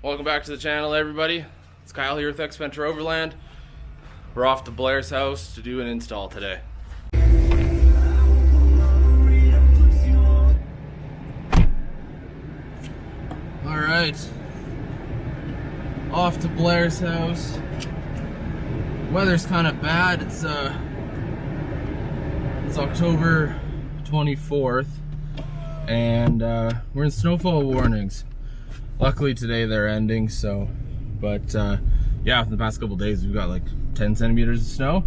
Welcome back to the channel, everybody. It's Kyle here with X Venture Overland. We're off to Blair's house to do an install today. Alright, off to Blair's house. Weather's kind of bad. It's October 24th and we're in snowfall warnings. Luckily today they're ending, so yeah, for the past couple days we've got like 10 centimeters of snow.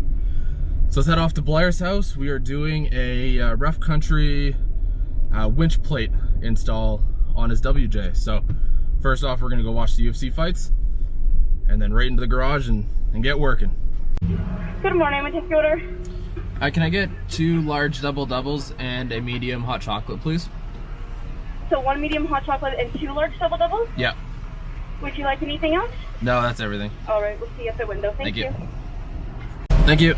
So let's head off to Blair's house. We are doing a rough country winch plate install on his WJ. So first off, we're gonna go watch the UFC fights and then right into the garage and get working. Good morning, my take your order. Can I get 2 large double doubles and a medium hot chocolate, please? So 1 medium hot chocolate and 2 large double doubles? Yeah. Would you like anything else? No, that's everything. All right, we'll see you at the window. Thank you. Thank you.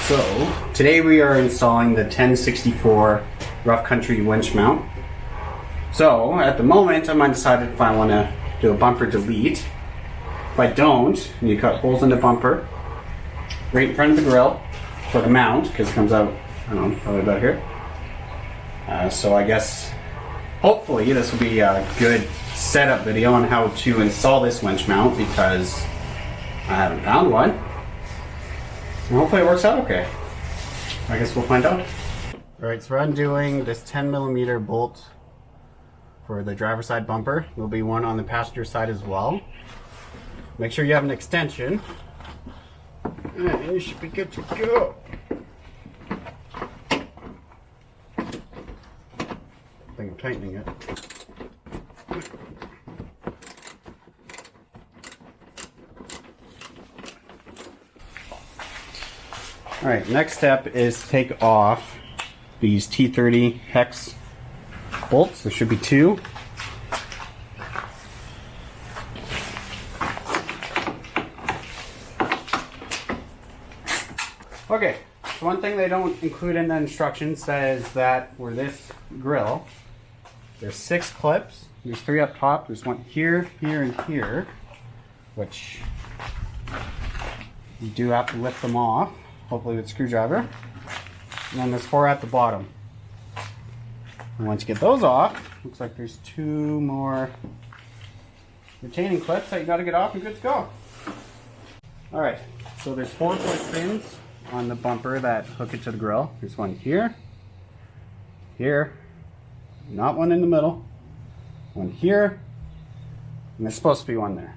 So, today we are installing the 1064 rough country winch mount. So, at the moment, I'm undecided if I want to do a bumper delete. If I don't, you cut holes in the bumper right in front of the grill for the mount, because it comes out, I don't know, probably about here. So I guess, hopefully, this will be a good setup video on how to install this winch mount, because I haven't found one. And hopefully it works out okay. I guess we'll find out. Alright, so we're undoing this 10mm bolt for the driver's side bumper. There'll be one on the passenger side as well. Make sure you have an extension. And you should be good to go. I think I'm tightening it. Alright, next step is take off these T30 hex bolts. There should be 2. Okay, so one thing they don't include in the instructions says that for this grill, there's 6 clips. There's 3 up top. There's one here, here, and here, which you do have to lift them off, hopefully with a screwdriver. And then there's 4 at the bottom. And once you get those off, looks like there's 2 more retaining clips that you got to get off and good to go. Alright, so there's 4 push pins on the bumper that hook it to the grill. There's one here, here, not one in the middle, one here, and there's supposed to be one there.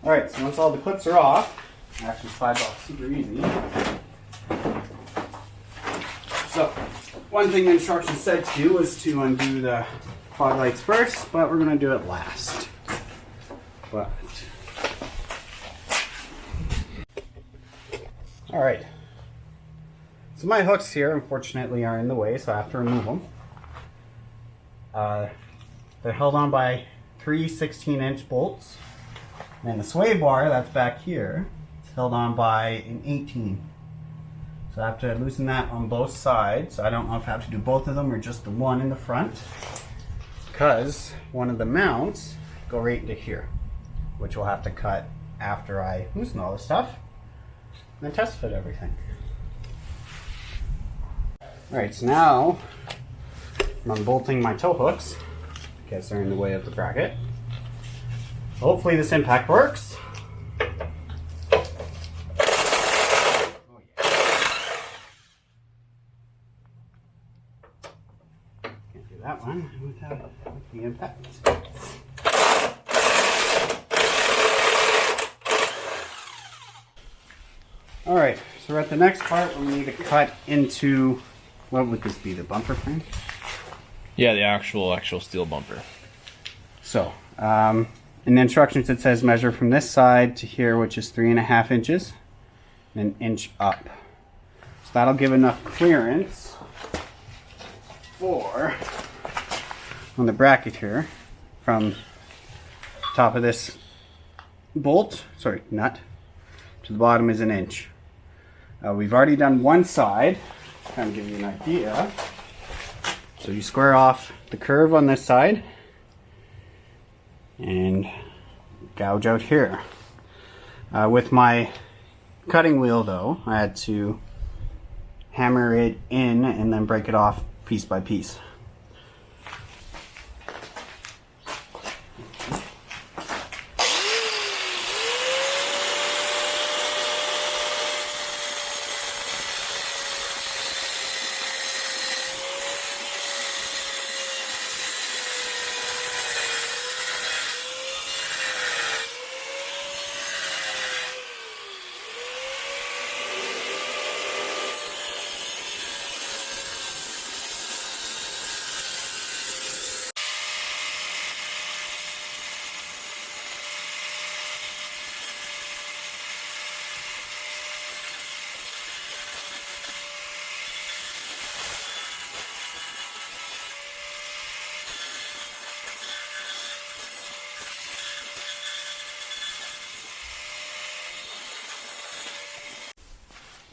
Alright, so once all the clips are off, it actually slides off super easy. So, one thing the instructions said to do was to undo the fog lights first, but we're going to do it last. Alright. So my hooks here, unfortunately, are in the way, so I have to remove them. They're held on by 3 16-inch bolts. And the sway bar that's back here is held on by an 18. So I have to loosen that on both sides. I don't know if I have to do both of them or just the one in the front, because one of the mounts go right into here, which we'll have to cut after I loosen all this stuff and then test fit everything. Alright, so now I'm unbolting my tow hooks because they're in the way of the bracket. Hopefully this impact works. Oh, yeah. Can't do that one without the impact. Alright, so we're at the next part where we need to cut into, what would this be, the bumper frame? Yeah, the actual steel bumper. So, in the instructions it says measure from this side to here, which is 3.5 inches, and 1 inch up. So that'll give enough clearance for, on the bracket here, from top of this bolt, nut, to the bottom is 1 inch. We've already done one side, kind of give you an idea. So you square off the curve on this side and gouge out here. With my cutting wheel though, I had to hammer it in and then break it off piece by piece.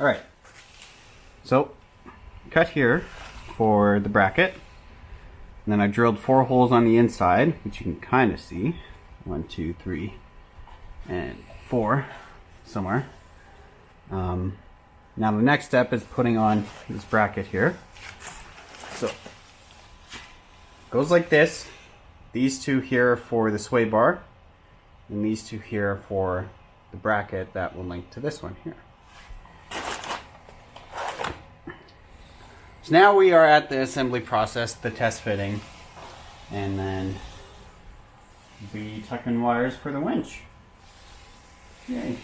Alright, so cut here for the bracket, and then I drilled 4 holes on the inside, which you can kind of see. 1, 2, 3, and 4 somewhere. Now the next step is putting on this bracket here. So it goes like this. These 2 here are for the sway bar, and these 2 here are for the bracket that will link to this one here. So now we are at the assembly process, the test fitting, and then we tuck in wires for the winch. Yay.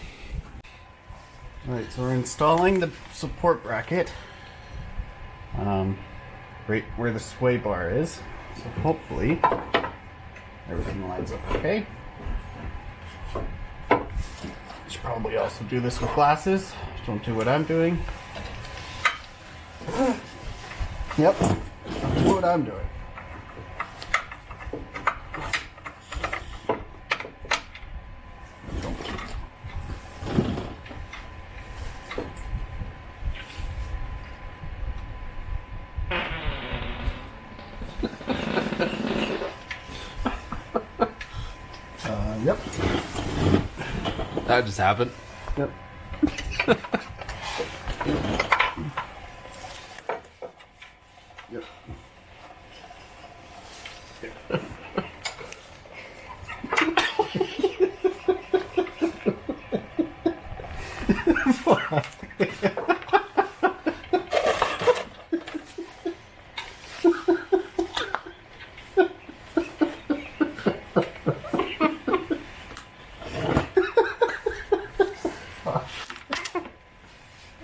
Alright, so we're installing the support bracket right where the sway bar is. So hopefully everything lines up okay. Should probably also do this with glasses. Don't do what I'm doing. Yep, do what I'm doing. Yep. That just happened. Yep. Yep.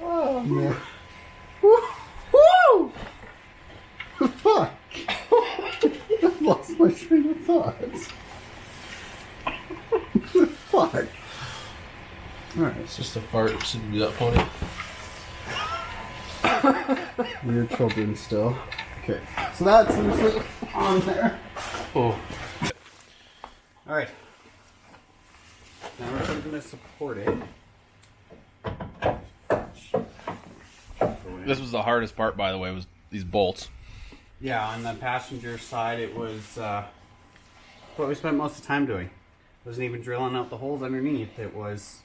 Oh man. Woo! Fuck! I've lost my train of thoughts. Fuck. Alright. It's just a fart. It shouldn't be that funny. We're children still. Okay. So that's on there. Oh. Alright. Now we're going to support it. This was the hardest part, by the way, was these bolts. Yeah, on the passenger side, it was what we spent most of the time doing. It wasn't even drilling out the holes underneath. It was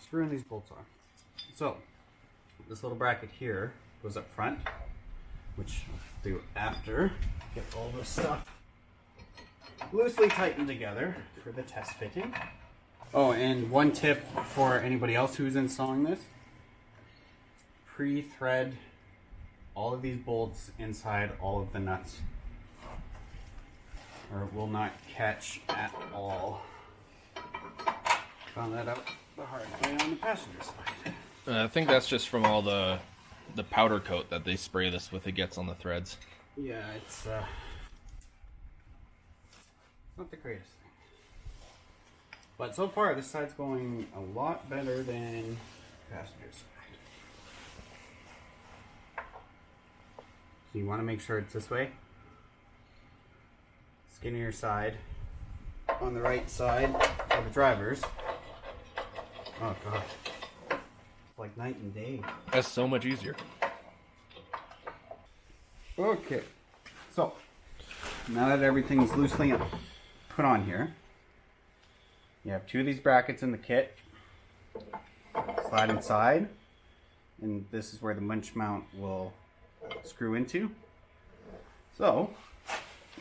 screwing these bolts on. So, this little bracket here goes up front, which I'll do after. Get all this stuff loosely tightened together for the test fitting. Oh, and one tip for anybody else who's installing this. Pre-thread all of these bolts inside all of the nuts, or it will not catch at all. Found that out the hard way on the passenger side. I think that's just from all the powder coat that they spray this with. It gets on the threads. Yeah, it's not the greatest thing. But so far, this side's going a lot better than the passenger side. So you want to make sure it's this way. Skinnier side on the right side of the driver's. Oh god. It's like night and day. That's so much easier. Okay, so now that everything's loosely put on here, you have 2 of these brackets in the kit. Slide inside, and this is where the winch mount will screw into. So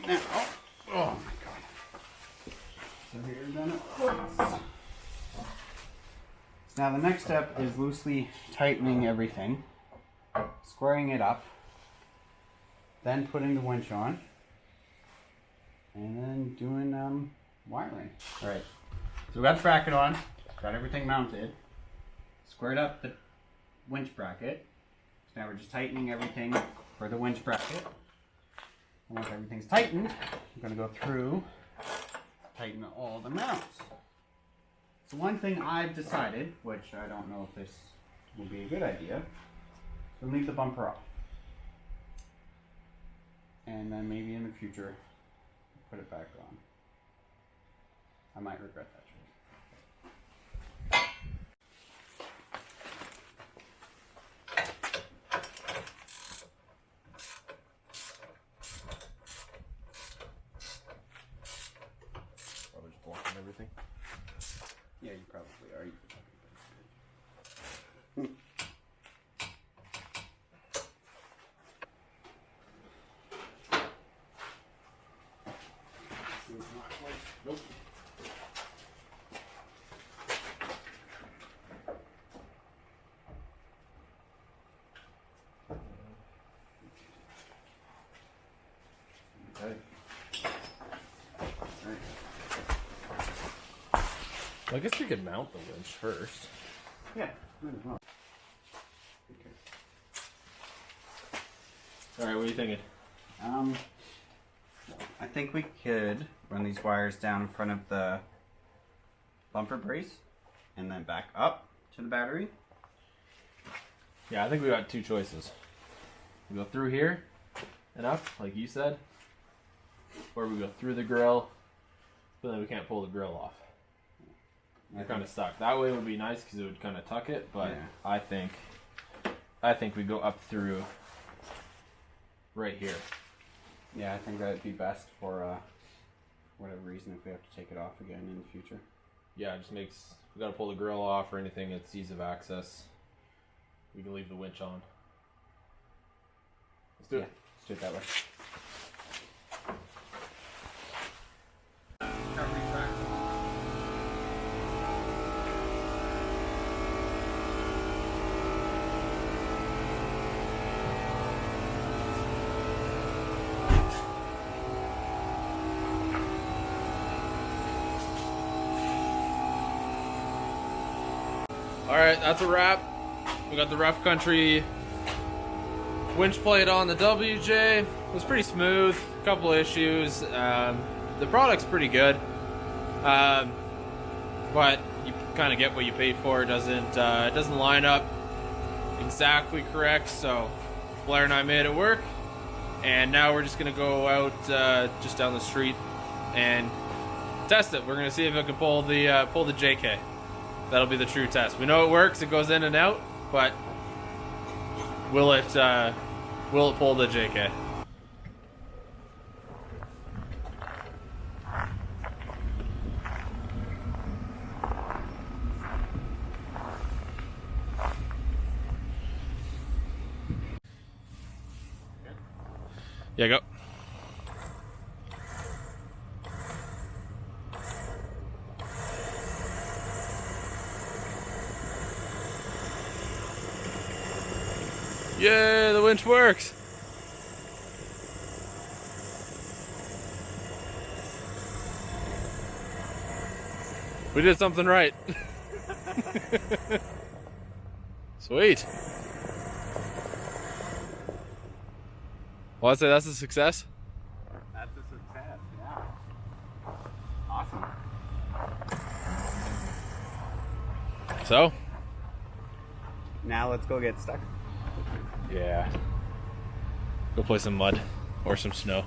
now, oh my god! So here then it works. So now the next step is loosely tightening everything, squaring it up, then putting the winch on, and then doing wiring. All right, so we got the bracket on, got everything mounted, squared up the winch bracket. So now we're just tightening everything for the winch bracket. And once everything's tightened, I'm going to go through, tighten all the mounts. So one thing I've decided, which I don't know if this will be a good idea, is to leave the bumper off. And then maybe in the future, put it back on. I might regret that choice. Probably just blocking everything. Yeah, you probably are. Nope. Okay. Right. Well, I guess we could mount the winch first. Yeah, might as well. Okay. Alright, what are you thinking? I think we could run these wires down in front of the bumper brace and then back up to the battery. Yeah, I think we got 2 choices. We go through here and up, like you said, or we go through the grill, but then we can't pull the grill off. We're kind of stuck. That way would be nice because it would kind of tuck it, but yeah. I think we go up through right here. Yeah, I think that would be best for whatever reason if we have to take it off again in the future. Yeah, it just makes, if we got to pull the grill off or anything, it's ease of access. We can leave the winch on. Let's do it. Let's do it that way. Alright, that's a wrap. We got the Rough Country winch plate on the WJ. It was pretty smooth. A couple issues. The product's pretty good. But you kind of get what you pay for. It doesn't line up exactly correct, so Blair and I made it work. And now we're just going to go out just down the street and test it. We're going to see if it can pull the JK. That'll be the true test. We know it works, it goes in and out, but will it pull the JK? Yeah, go. Yeah, the winch works. We did something right. Sweet. Well, I'd say that's a success. That's a success, yeah. Awesome. So? Now let's go get stuck. Yeah. Go play some mud or some snow.